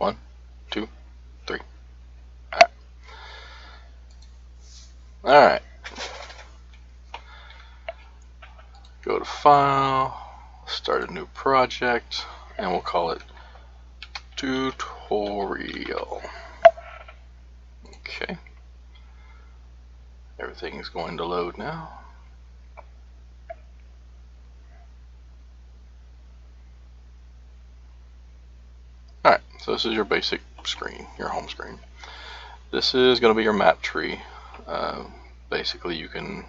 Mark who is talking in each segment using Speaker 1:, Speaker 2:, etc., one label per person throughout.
Speaker 1: 1, 2, 3. Alright. Go to File, start a new project, and we'll call it Tutorial. Okay. Everything is going to load now. Alright, so this is your basic screen, your home screen. This is going to be your map tree. Basically, you can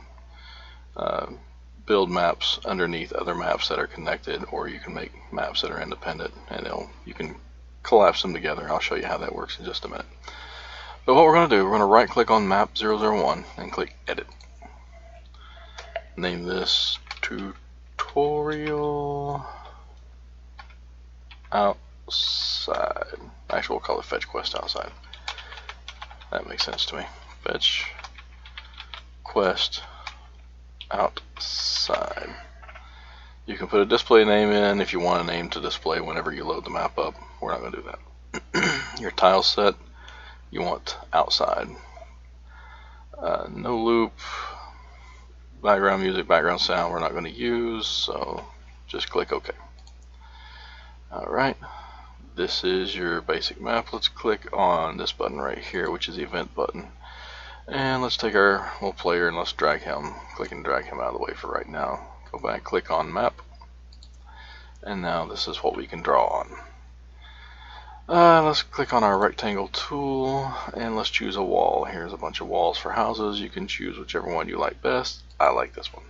Speaker 1: build maps underneath other maps that are connected, or you can make maps that are independent, and you can collapse them together. I'll show you how that works in just a minute. But what we're going to do, we're going to right click on map 001 and click edit. Name this tutorial outside. Actually, we'll call it fetch quest outside. That makes sense to me. Fetch quest outside. You can put a display name in if you want a name to display whenever you load the map up. We're not going to do that. Your tile set, you want outside. No loop, background music, background sound we're not going to use, so just click OK. Alright, this is your basic map. Let's click on this button right here, which is the event button. And let's take our little player and let's drag him, click and drag him out of the way for right now. Go back, click on map, and now this is what we can draw on. Let's click on our rectangle tool and let's choose a wall. Here's a bunch of walls for houses. You can choose whichever one you like best. I like this one.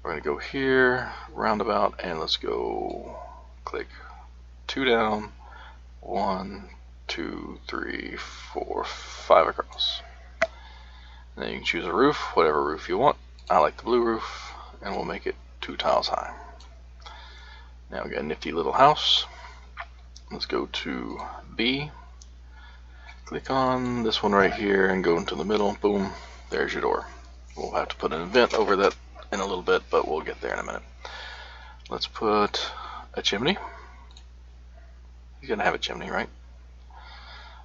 Speaker 1: We're going to go here, roundabout, and let's go click 2 down, 1, 2, 3, 4, 5 across. And then you can choose a roof, whatever roof you want. I like the blue roof, and we'll make it 2 tiles high. Now we got a nifty little house. Let's go to B. Click on this one right here and go into the middle. Boom, there's your door. We'll have to put an event over that in a little bit, but we'll get there in a minute. Let's put a chimney. He's gonna have a chimney, right?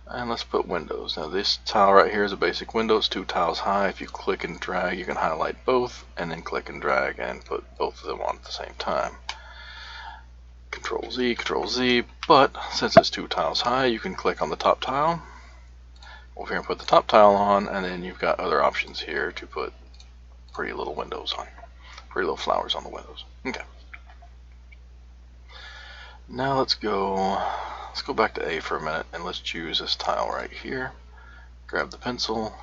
Speaker 1: And let's put windows. Now this tile right here is a basic window. It's 2 tiles high. If you click and drag, you can highlight both and then click and drag and put both of them on at the same time. Control Z, but since it's 2 tiles high, you can click on the top tile. Over here and put the top tile on, and then you've got other options here to put pretty little windows on. Pretty little flowers on the windows. Okay. Now let's go back to A for a minute and let's choose this tile right here. Grab the pencil,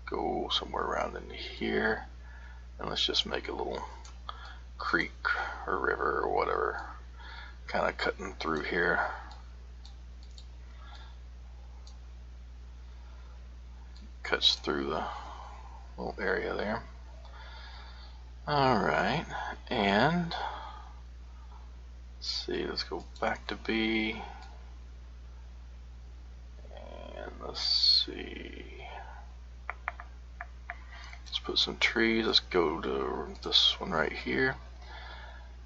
Speaker 1: go somewhere around in here, and let's just make a little creek or river or whatever kind of cutting through here. Cuts through the little area there. Alright, and let's see, let's go back to B. And let's see. Let's put some trees. Let's go to this one right here.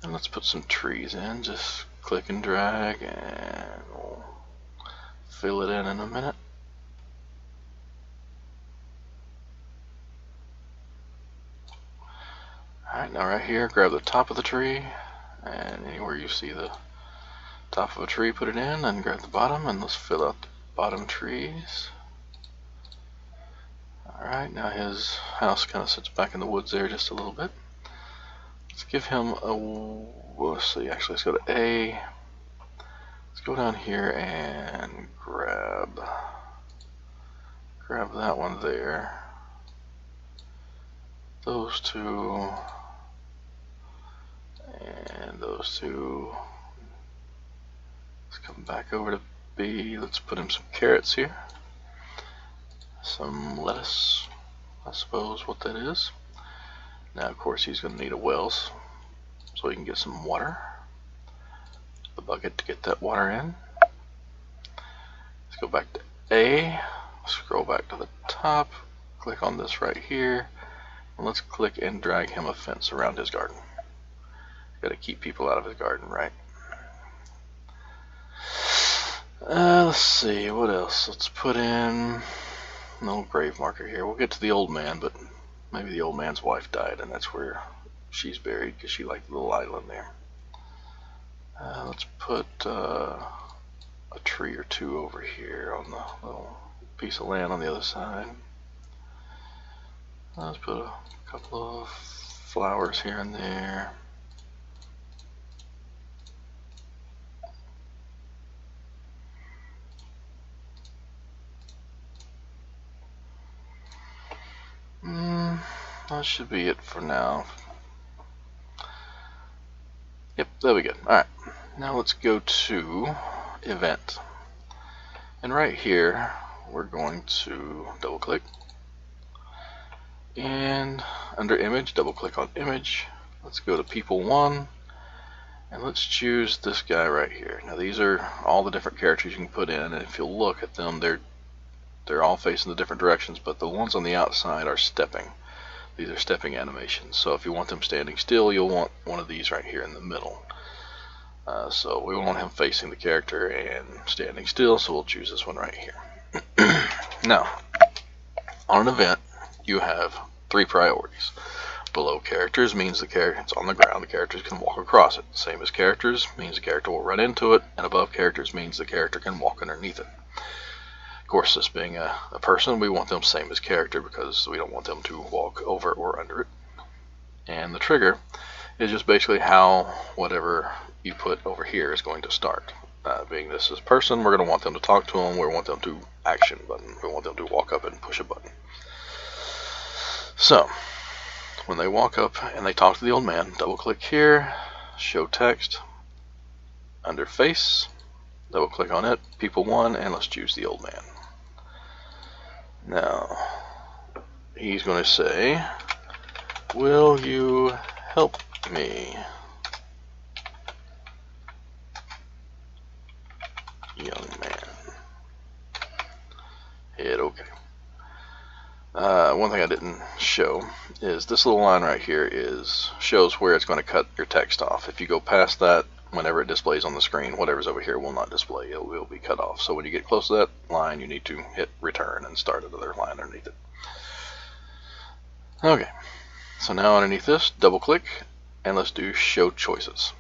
Speaker 1: And let's put some trees in. Just click and drag and we'll fill it in a minute. Alright, now right here, grab the top of the tree, and anywhere you see the top of a tree, put it in, and grab the bottom, and let's fill out the bottom trees. Alright, now his house kind of sits back in the woods there just a little bit. Let's give him a, let's see, actually let's go to A. Let's go down here and grab that one there. Those two. And those two. Let's come back over to B. Let's put him some carrots here. Some lettuce, I suppose what that is. Now of course he's going to need a well so he can get some water. The bucket to get that water in. Let's go back to A. Scroll back to the top. Click on this right here. And let's click and drag him a fence around his garden. Got to keep people out of his garden, right? Let's see, what else? Let's put in no grave marker here. We'll get to the old man, but maybe the old man's wife died, and that's where she's buried because she liked the little island there. Let's put a tree or two over here on the little piece of land on the other side. Let's put a couple of flowers here and there. That should be it for now. Yep, there we go. Alright, now let's go to event. And right here, we're going to double click. And under image, double click on image. Let's go to people 1. And let's choose this guy right here. Now these are all the different characters you can put in. And if you'll look at them, they're all facing the different directions. But the ones on the outside are stepping. These are stepping animations. So if you want them standing still, you'll want one of these right here in the middle. So we want him facing the character and standing still, so we'll choose this one right here. Now, on an event, you have 3 priorities. Below characters means the character it's on the ground, the characters can walk across it. Same as characters means the character will run into it, and above characters means the character can walk underneath it. Of course, this being a person, we want them same as character because we don't want them to walk over or under it. And the trigger is just basically how whatever you put over here is going to start. Being this is person, we're going to want them to talk to them, we want them to action button, we want them to walk up and push a button. So, when they walk up and they talk to the old man, double click here, show text, under face, double click on it, people 1, and let's choose the old man. Now, he's going to say, will you help me, young man? Hit OK. One thing I didn't show is this little line right here shows where it's going to cut your text off. If you go past that, whenever it displays on the screen, whatever's over here will not display. It will be cut off. So when you get close to that line, you need to hit return and start another line underneath it. Okay, so now underneath this, double click, and let's do show choices.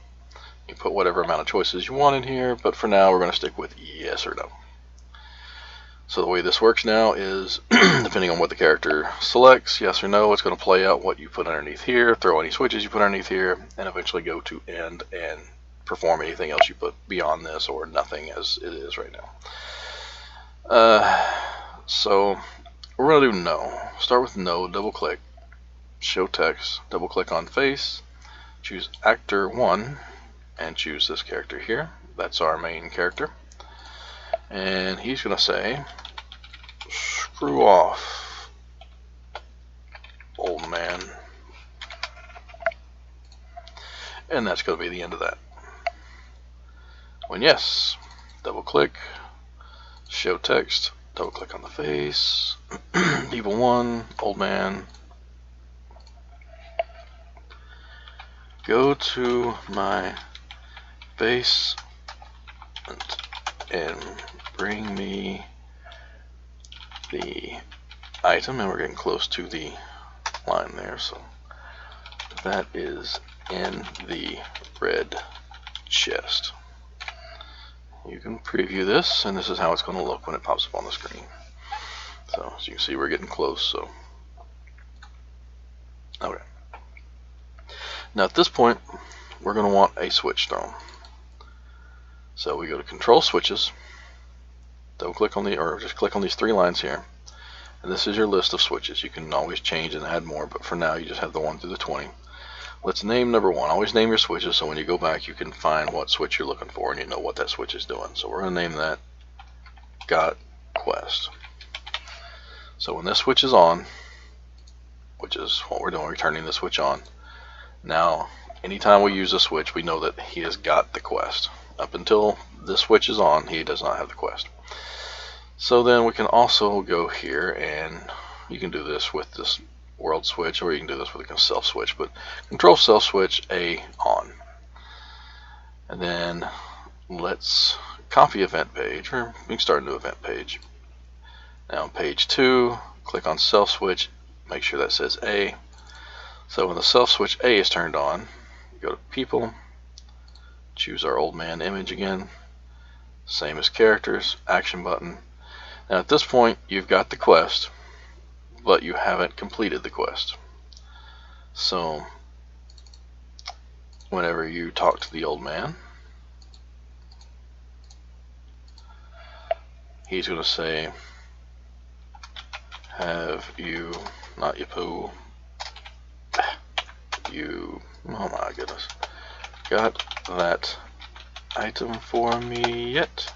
Speaker 1: You put whatever amount of choices you want in here, but for now we're going to stick with yes or no. So the way this works now is, depending on what the character selects, yes or no, it's going to play out what you put underneath here, throw any switches you put underneath here, and eventually go to end and perform anything else you put beyond this, or nothing as it is right now. So we're going to do no. Start with no, double click, show text, double click on face, choose actor 1, and choose this character here. That's our main character. And he's going to say, screw off, old man. And that's going to be the end of that. When yes, double click, show text, double click on the face, people 1, old man. Go to my base and bring me the item, and we're getting close to the line there, so that is in the red chest. You can preview this, and this is how it's going to look when it pops up on the screen. So as you can see, we're getting close. So okay, now at this point we're going to want a switch thrown. So we go to control switches, double click on or just click on these 3 lines here, and this is your list of switches. You can always change and add more, but for now you just have the 1 through the 20. Let's name number 1. Always name your switches so when you go back you can find what switch you're looking for and you know what that switch is doing. So we're going to name that Got Quest. So when this switch is on, which is what we're doing, we're turning the switch on. Now anytime we use a switch, we know that he has got the quest. Up until this switch is on, he does not have the quest. So then we can also go here, and you can do this with this world switch, or you can do this with a self switch, but control self switch A on. And then let's copy event page, or we can start a new event page. Now on page 2, click on self switch, make sure that says A. So when the self switch A is turned on, go to people, choose our old man image again, same as characters, action button. Now at this point you've got the quest, but you haven't completed the quest. So whenever you talk to the old man, he's going to say, have you, not you poo, you, oh my goodness, got that item for me yet?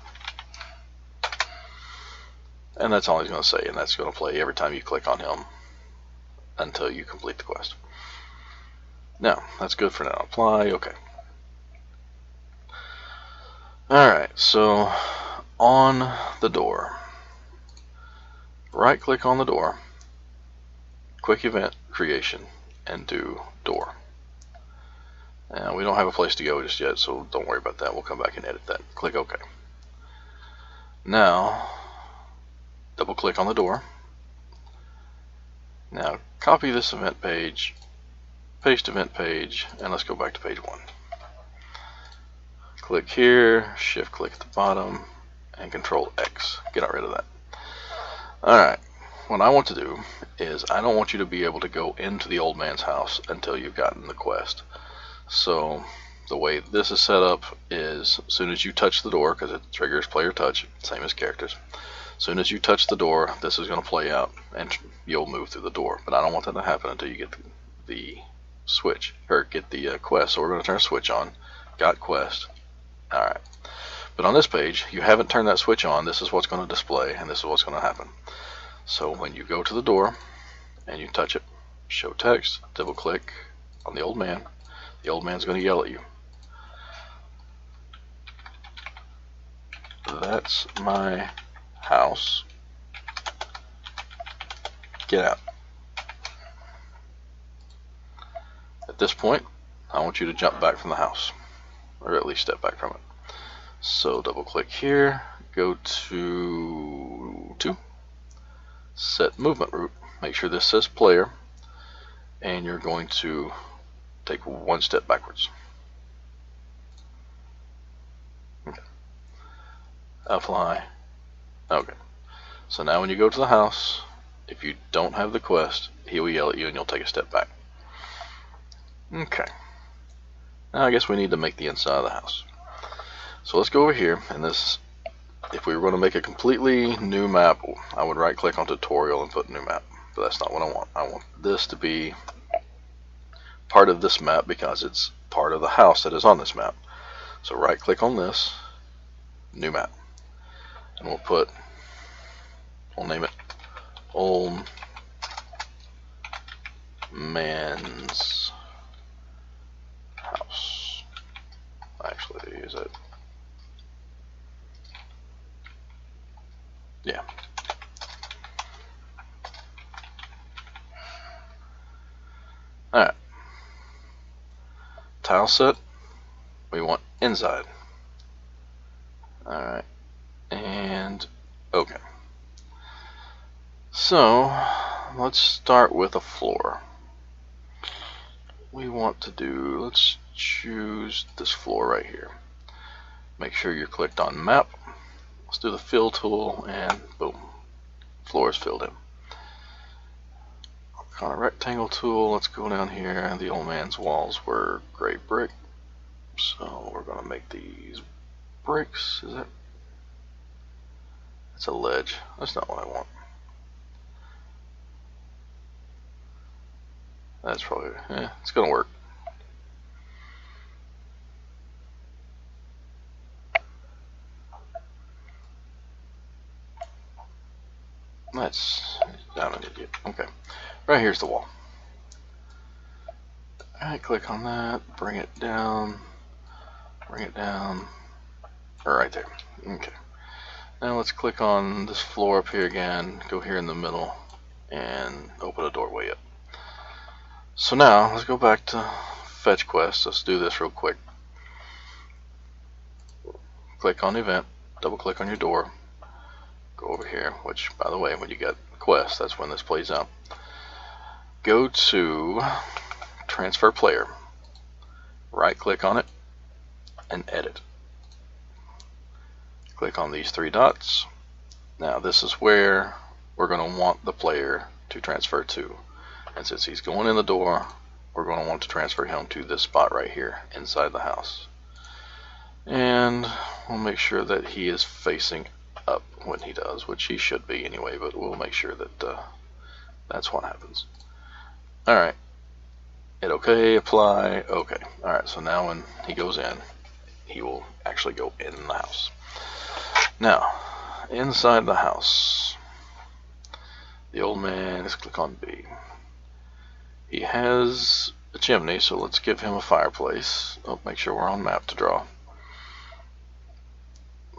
Speaker 1: And that's all he's going to say, and that's going to play every time you click on him until you complete the quest. Now, that's good for now. Apply, okay. Alright, so on the door, right click on the door, quick event creation, and do door. Now we don't have a place to go just yet, so don't worry about that. We'll come back and edit that. Click OK. Now double click on the door. Now copy this event page, paste event page, and let's go back to page 1. Click here, shift click at the bottom, and control X. Get rid of that. Alright, what I want to do is I don't want you to be able to go into the old man's house until you've gotten the quest. So the way this is set up is as soon as you touch the door, because it triggers player touch, same as characters, as soon as you touch the door, this is going to play out and you'll move through the door. But I don't want that to happen until you get the switch, or get the quest. So we're going to turn a switch on. Got quest. Alright. But on this page, you haven't turned that switch on. This is what's going to display, and this is what's going to happen. So when you go to the door and you touch it, show text, double click on the old man. The old man's going to yell at you. That's my house. Get out. At this point, I want you to jump back from the house, or at least step back from it. So double click here, go to 2, set movement route, make sure this says player, and you're going to take 1 step backwards. Okay. Apply. Okay. So now when you go to the house, if you don't have the quest, he will yell at you and you'll take a step back. Okay. Now I guess we need to make the inside of the house. So let's go over here, and this, if we were going to make a completely new map, I would right click on tutorial and put new map, but that's not what I want. I want this to be part of this map because it's part of the house that is on this map. So right click on this, new map, and we'll name it Old Man's House. Actually, is it? Yeah. Alright. Tile set, we want inside. Alright. And okay. So let's start with a floor. Let's choose this floor right here. Make sure you're clicked on map. Let's do the fill tool, and boom, floor is filled in. Click on a rectangle tool. Let's go down here. The old man's walls were gray brick, so we're going to make these bricks. Is that? It's a ledge. That's not what I want. That's probably, it's going to work. I'm an idiot. Okay, right here's the wall. Alright, click on that, bring it down, or right there. Okay. Now let's click on this floor up here again, go here in the middle, and open a doorway up. So now, let's go back to Fetch Quest. Let's do this real quick. Click on Event, double click on your door, go over here, which by the way, when you get quest, that's when this plays out. Go to transfer player, right click on it and edit. Click on these three dots. Now this is where we're going to want the player to transfer to, and since he's going in the door, we're going to want to transfer him to this spot right here inside the house, and we'll make sure that he is facing up when he does, which he should be anyway, but we'll make sure that that's what happens. Alright, hit OK, apply, OK. Alright, so now when he goes in, he will actually go in the house. Now, inside the house, the old man, let's click on B. He has a chimney, so let's give him a fireplace. Oh, make sure we're on map to draw.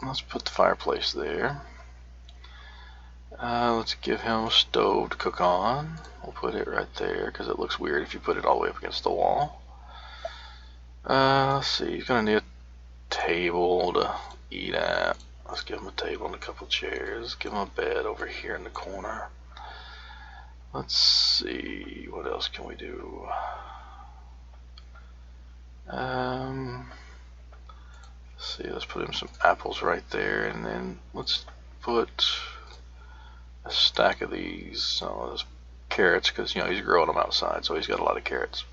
Speaker 1: Let's put the fireplace there. Let's give him a stove to cook on. We'll put it right there because it looks weird if you put it all the way up against the wall. Let's see, he's going to need a table to eat at. Let's give him a table and a couple chairs. Give him a bed over here in the corner. Let's see, what else can we do? Let's see, let's put him some apples right there, and then let's put a stack of these, carrots, because you know he's growing them outside, so he's got a lot of carrots.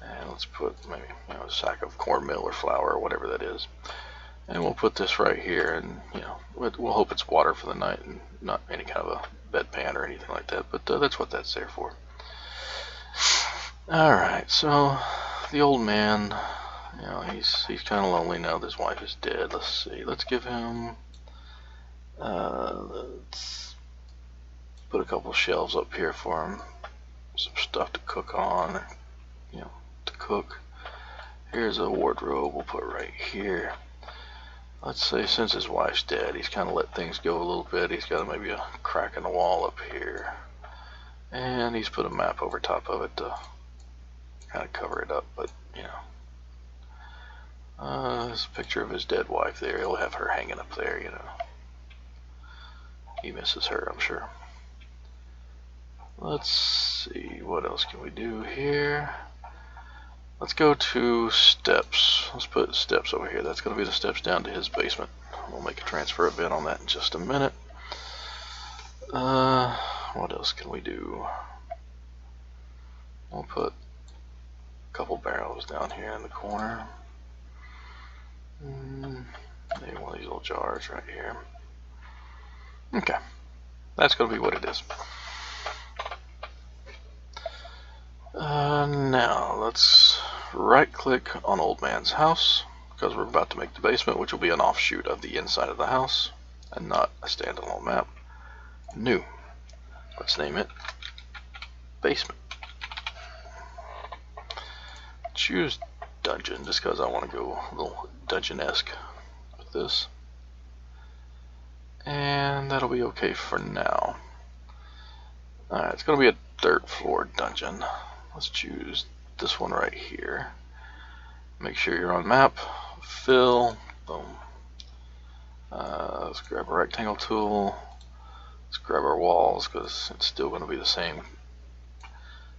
Speaker 1: And let's put maybe a sack of cornmeal or flour or whatever that is. And we'll put this right here, and we'll hope it's water for the night and not any kind of a bedpan or anything like that, but that's what that's there for. Alright, so the old man, he's kind of lonely now that his wife is dead. Let's see, let's give him, let's put a couple shelves up here for him, some stuff to cook on, to cook. Here's a wardrobe we'll put right here. Let's say since his wife's dead, he's kind of let things go a little bit. He's got maybe a crack in the wall up here, and he's put a map over top of it to kind of cover it up, but there's a picture of his dead wife there. He'll have her hanging up there, he misses her, I'm sure. Let's see, what else can we do here? Let's go to steps. Let's put steps over here. That's going to be the steps down to his basement. We'll make a transfer event on that in just a minute. What else can we do? We'll put a couple barrels down here in the corner. Maybe one of these little jars right here. Okay. That's going to be what it is. Now let's right click on old man's house, because we're about to make the basement, which will be an offshoot of the inside of the house and not a standalone map. New. Let's name it basement. Choose dungeon, just because I want to go a little dungeon-esque with this, and that'll be okay for now. Alright, it's going to be a dirt floor dungeon. Let's choose this one right here. Make sure you're on map. Fill. Boom. Let's grab a rectangle tool. Let's grab our walls, because it's still going to be the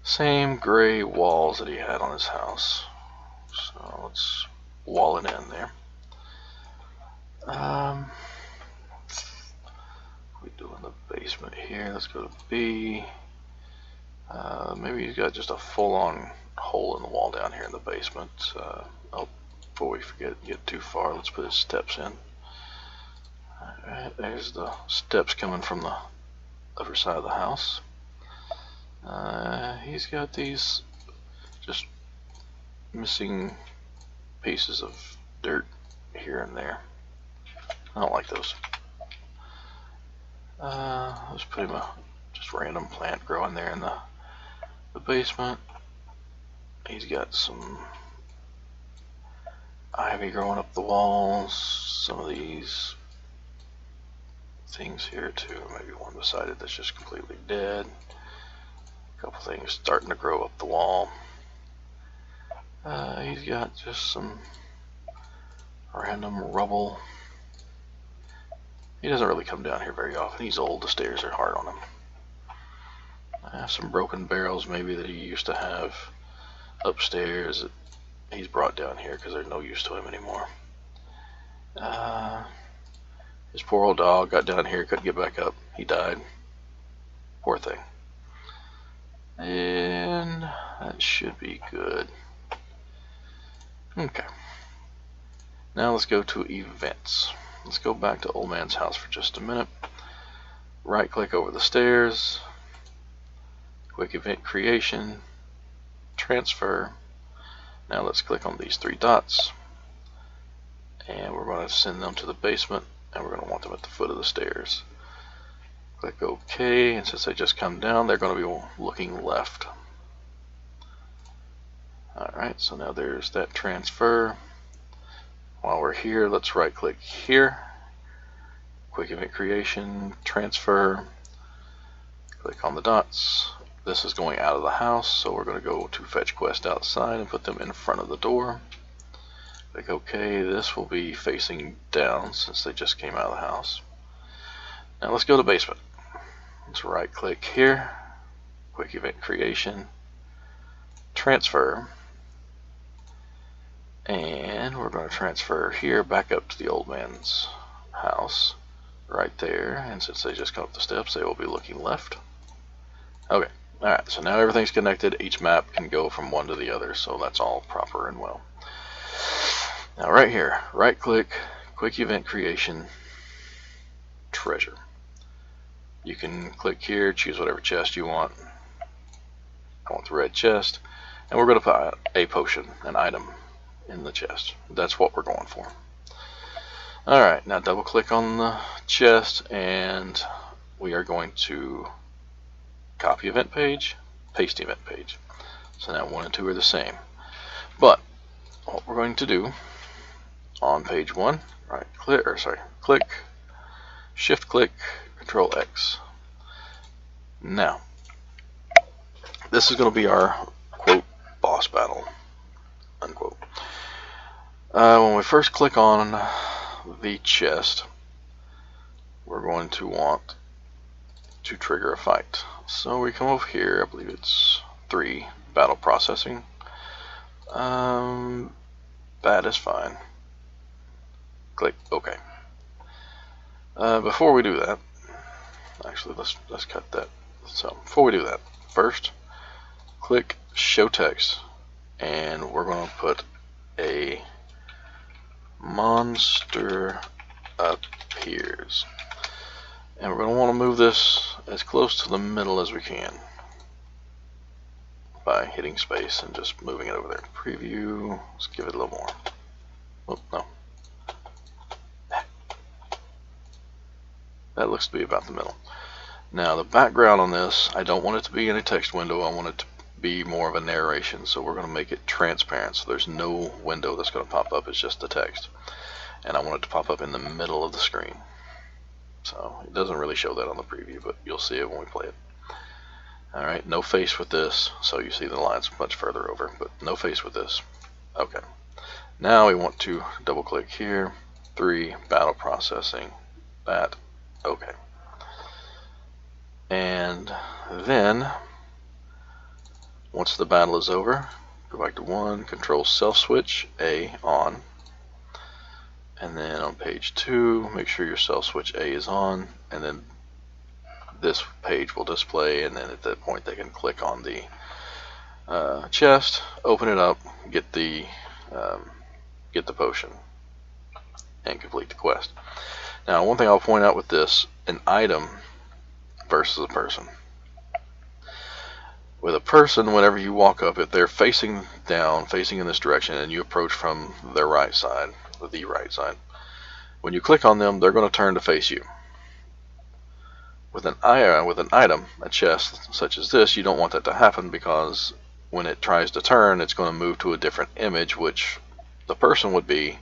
Speaker 1: same gray walls that he had on his house. So let's wall it in there. We do in the basement here. Let's go to B. Maybe he's got just a full-on hole in the wall down here in the basement. Before we get too far, let's put his steps in. Alright, there's the steps coming from the other side of the house. He's got these just missing pieces of dirt here and there. I don't like those. Let's put him a just random plant growing there in the basement. He's got some ivy growing up the walls, some of these things here too, maybe one beside it that's just completely dead, a couple things starting to grow up the wall. He's got just some random rubble He doesn't really come down here very often. He's old. The stairs are hard on him. I have some broken barrels maybe that he used to have upstairs that he's brought down here because there's no use to him anymore. His poor old dog got down here, couldn't get back up. He died. Poor thing. And that should be good. Okay. Now let's go to events. Let's go back to Old Man's house for just a minute. Right click over the stairs. Quick event creation. Transfer. Now let's click on these three dots. And we're going to send them to the basement. And we're going to want them at the foot of the stairs. Click OK. And since they just come down, they're going to be looking left. Alright, so now there's that transfer. While we're here, let's right click here, quick event creation, transfer, click on the dots. This is going out of the house, so we're going to go to fetch quest outside and put them in front of the door. Click OK. This will be facing down since they just came out of the house. Now let's go to basement. Let's right click here, quick event creation, transfer. And we're going to transfer here back up to the old man's house right there. And since they just come up the steps, they will be looking left. Okay. Alright, so now everything's connected. Each map can go from one to the other, so that's all proper and well. Now right here, right click, quick event creation, treasure. You can click here, choose whatever chest you want. I want the red chest. And we're going to put a potion, an item, in the chest. That's what we're going for. Alright, now double click on the chest and we are going to copy event page, paste event page. So now 1 and 2 are the same. But what we're going to do on page 1, click, shift click, control X. Now, this is going to be our quote boss battle, unquote. When we first click on the chest, we're going to want to trigger a fight. So we come over here, I believe it's 3, battle processing. That is fine. Click OK. Before we do that, actually let's cut that. So before we do that, first click show text, and we're going to put a monster appears, and we're going to want to move this as close to the middle as we can by hitting space and just moving it over there. Preview, let's give it a little more. Oh, no, that looks to be about the middle. Now the background on this, I don't want it to be in a text window, I want it to be more of a narration, so we're going to make it transparent, so there's no window that's going to pop up, it's just the text. And I want it to pop up in the middle of the screen. So it doesn't really show that on the preview, but you'll see it when we play it. Alright, no face with this, so you see the lines much further over, but no face with this. Okay. Now we want to double click here, 3, battle processing, that, okay. And then once the battle is over, go back to 1, control self switch, A on. And then on page 2, make sure your self switch A is on, and then this page will display, and then at that point they can click on the chest, open it up, get the potion, and complete the quest. Now one thing I'll point out with this, an item versus a person. With a person, whenever you walk up, if they're facing down, facing in this direction, and you approach from their right side, or the right side, when you click on them, they're going to turn to face you. With an item, a chest such as this, you don't want that to happen, because when it tries to turn, it's going to move to a different image, which the person would be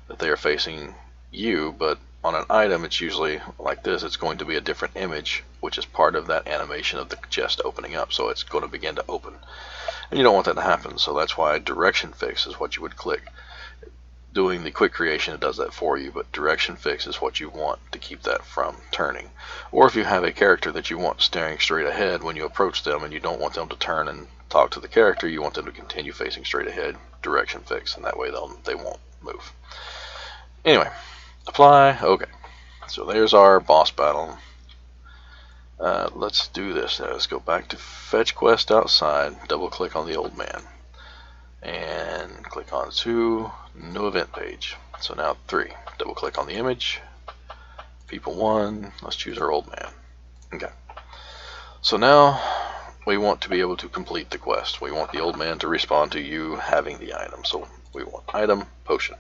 Speaker 1: that they are facing you, but on an item, it's usually like this, it's going to be a different image, which is part of that animation of the chest opening up, so it's going to begin to open. And you don't want that to happen, so that's why direction fix is what you would click. doing the quick creation, it does that for you, but direction fix is what you want to keep that from turning. Or if you have a character that you want staring straight ahead when you approach them and you don't want them to turn and talk to the character, you want them to continue facing straight ahead, direction fix, and that way they won't move. Anyway, apply, okay. So there's our boss battle. Let's do this now. Let's go back to fetch quest outside, double click on the old man, and click on 2, new event page. So now 3, double click on the image, people 1, let's choose our old man. Okay. So now we want to be able to complete the quest. We want the old man to respond to you having the item. So we want item, potion.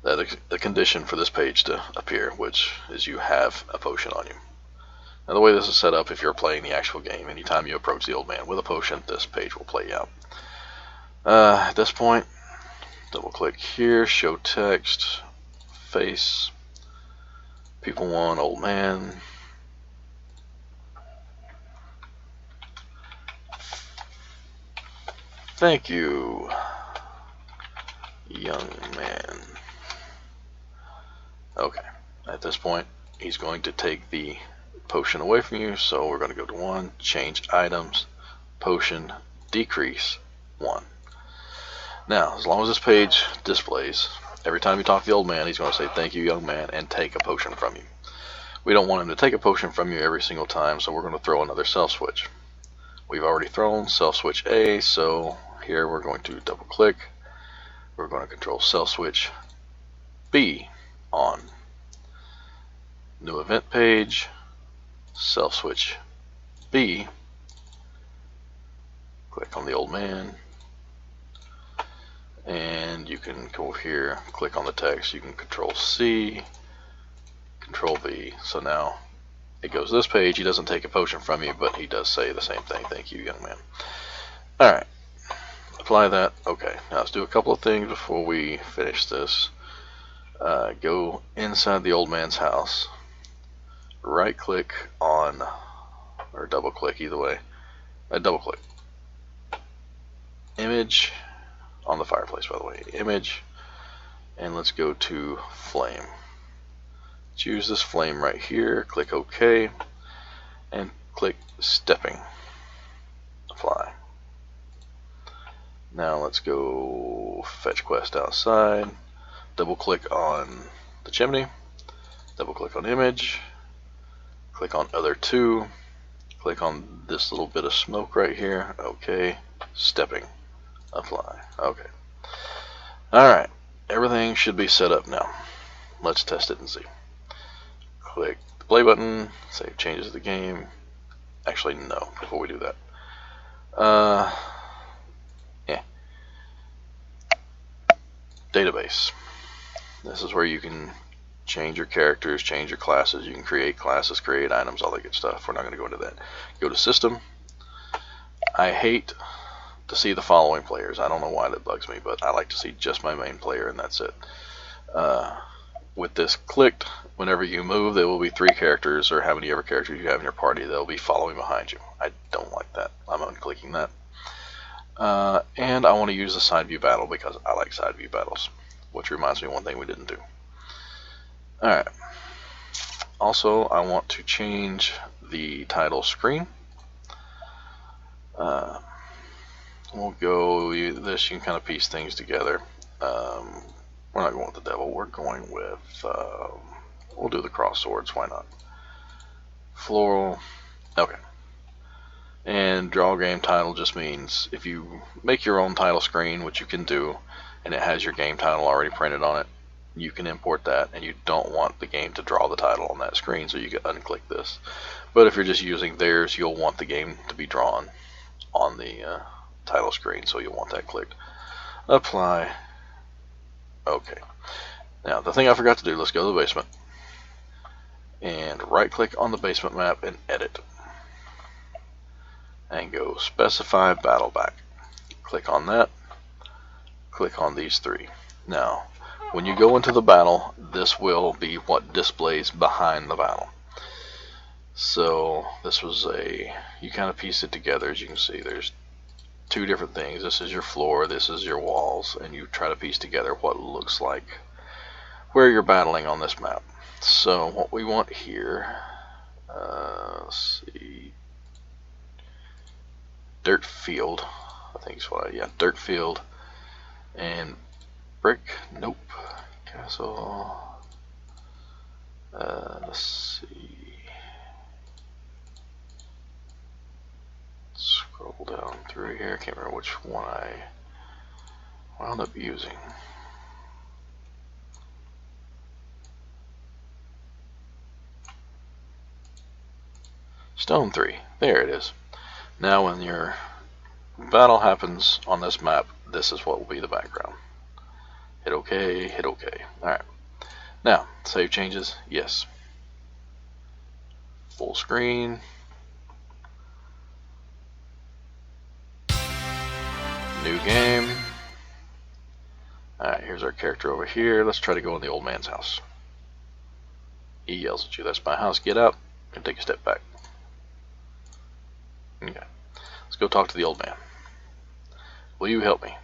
Speaker 1: That is the condition for this page to appear, which is you have a potion on you. Now the way this is set up, if you're playing the actual game, anytime you approach the old man with a potion, this page will play out. At this point, double click here, show text, face, people 1, old man. Thank you, young man. Okay, at this point, he's going to take the potion away from you, so we're going to go to 1, change items, potion, decrease 1. Now, as long as this page displays, every time you talk to the old man, he's going to say, thank you, young man, and take a potion from you. We don't want him to take a potion from you every single time, so we're going to throw another self switch. We've already thrown self switch A, so here we're going to double click. We're going to control self switch B on. New event page, self switch B, click on the old man, and you can go here, click on the text, you can control C, control V. So now it goes to this page. He doesn't take a potion from you, but he does say the same thing, thank you, young man. Alright, apply that. Okay, now let's do a couple of things before we finish this. Go inside the old man's house, right click on, or double click, either way, double click, image, on the fireplace by the way, image, and let's go to flame. Choose this flame right here, click OK, and click stepping, apply. Now let's go fetch quest outside, double click on the chimney, double click on image, click on other 2, click on this little bit of smoke right here, OK, stepping, apply, OK. Alright, everything should be set up now. Let's test it and see. Click the play button, save changes to the game. Actually, no, before we do that. Database. This is where you can change your characters, change your classes. You can create classes, create items, all that good stuff. We're not going to go into that. Go to System. I hate to see the following players. I don't know why that bugs me, but I like to see just my main player, and that's it. With this clicked, whenever you move, there will be 3 characters, or how many ever characters you have in your party, they'll be following behind you. I don't like that. I'm unclicking that. And I want to use the side view battle because I like side view battles, which reminds me of one thing we didn't do. Alright. Also, I want to change the title screen. We'll go this. You can kind of piece things together. We're not going with the devil. We're going with, we'll do the cross swords. Why not? Floral. Okay. And draw game title just means if you make your own title screen, which you can do, and it has your game title already printed on it, you can import that, and you don't want the game to draw the title on that screen, so you can unclick this. But if you're just using theirs, you'll want the game to be drawn on the title screen, so you'll want that clicked. Apply. Okay. Now, the thing I forgot to do, let's go to the basement. And right click on the basement map and edit. And go specify battle back. Click on that. Click on these 3. Now, when you go into the battle, this will be what displays behind the battle. So this was you kind of piece it together. As you can see, there's two different things. This is your floor, this is your walls, and you try to piece together what it looks like where you're battling on this map. So what we want here, let's see, dirt field, I think is what yeah, dirt field, and brick, nope, castle, let's see, scroll down through here, I can't remember which one I wound up using. Stone 3, there it is. Now when your battle happens on this map, this is what will be the background. Hit OK, hit OK. Alright. Now, save changes, yes. Full screen. New game. Alright, here's our character over here. Let's try to go in the old man's house. He yells at you, that's my house, get out, and take a step back. Okay. Let's go talk to the old man. Will you help me?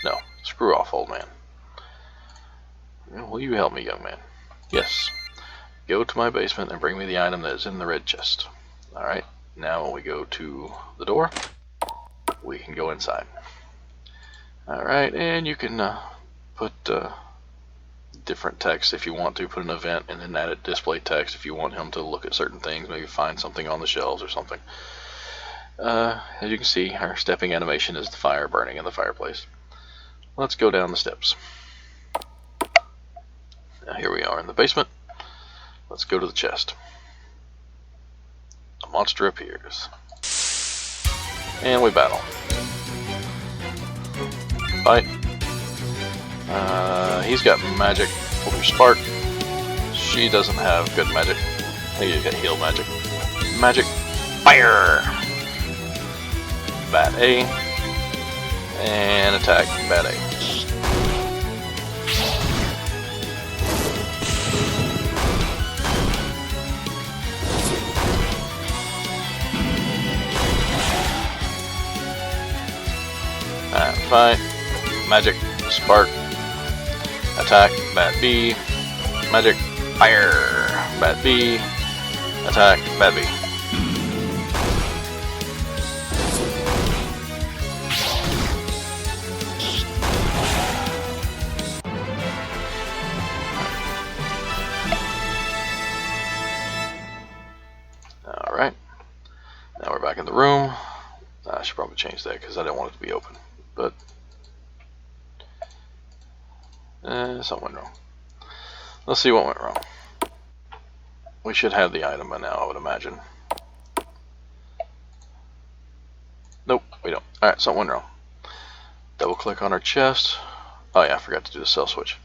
Speaker 1: No. Screw off, old man. Will you help me, young man? Yes. Go to my basement and bring me the item that is in the red chest. Alright. Now when we go to the door, we can go inside. Alright, and you can put different text if you want to. Put an event and then add a display text if you want him to look at certain things, maybe find something on the shelves or something. As you can see, our stepping animation is the fire burning in the fireplace. Let's go down the steps. Now here we are in the basement. Let's go to the chest. A monster appears. And we battle. Fight. He's got magic over spark. She doesn't have good magic. Maybe you got heal magic. Magic fire. Bat A, and attack Bat A. Fight, magic spark, attack Bat B, magic fire, Bat B, attack Bat B. Alright, now we're back in the room. I should probably change that because I don't want it to be open, but something went wrong. Let's see what went wrong. We should have the item by now, I would imagine. Nope, we don't. Alright, something went wrong. Double click on our chest. Oh yeah, I forgot to do the self switch.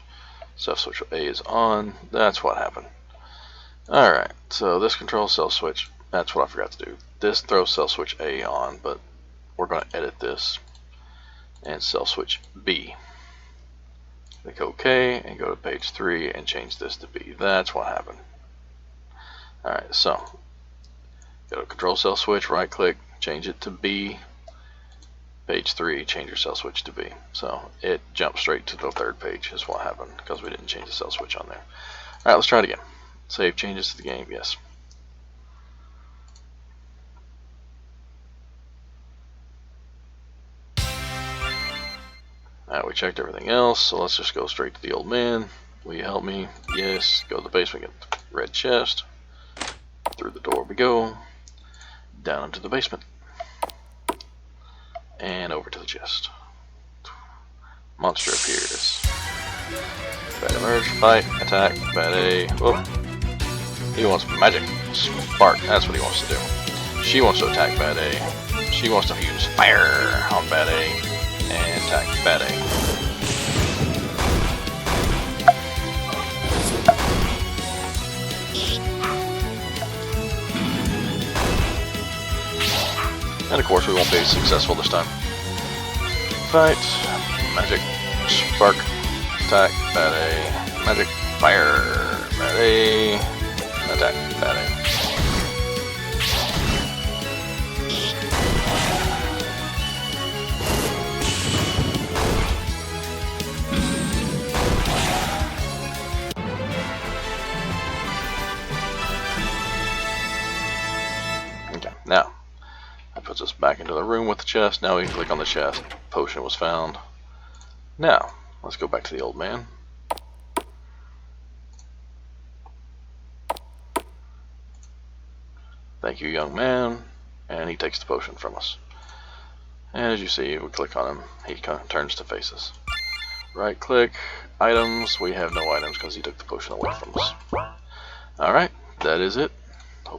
Speaker 1: Self switch A is on. That's what happened. Alright, so this controls self switch. That's what I forgot to do. This throws self switch A on, but we're going to edit this and self switch B. Click OK and go to page 3 and change this to B. That's what happened. Alright, so go to control self switch, right click, change it to B. Page 3, change your self switch to B. So it jumped straight to the third page is what happened because we didn't change the self switch on there. Alright, let's try it again. Save changes to the game, yes. Alright, we checked everything else, so let's just go straight to the old man. Will you help me? Yes. Go to the basement, get the red chest. Through the door we go. Down into the basement. And over to the chest. Monster appears. Bat emerge, fight, attack, Bat A. Whoop. He wants magic. Spark, that's what he wants to do. She wants to attack Bat A. She wants to use fire on Bat A. And attack Bat A. And of course we won't be successful this time. Fight, magic, spark, attack, Bat A, magic, fire, Bat A, attack, Bat A. That puts us back into the room with the chest. Now we can click on the chest. Potion was found. Now, let's go back to the old man. Thank you, young man. And he takes the potion from us. And as you see, we click on him, he kind of turns to face us. Right click, items. We have no items because he took the potion away from us. Alright, that is it.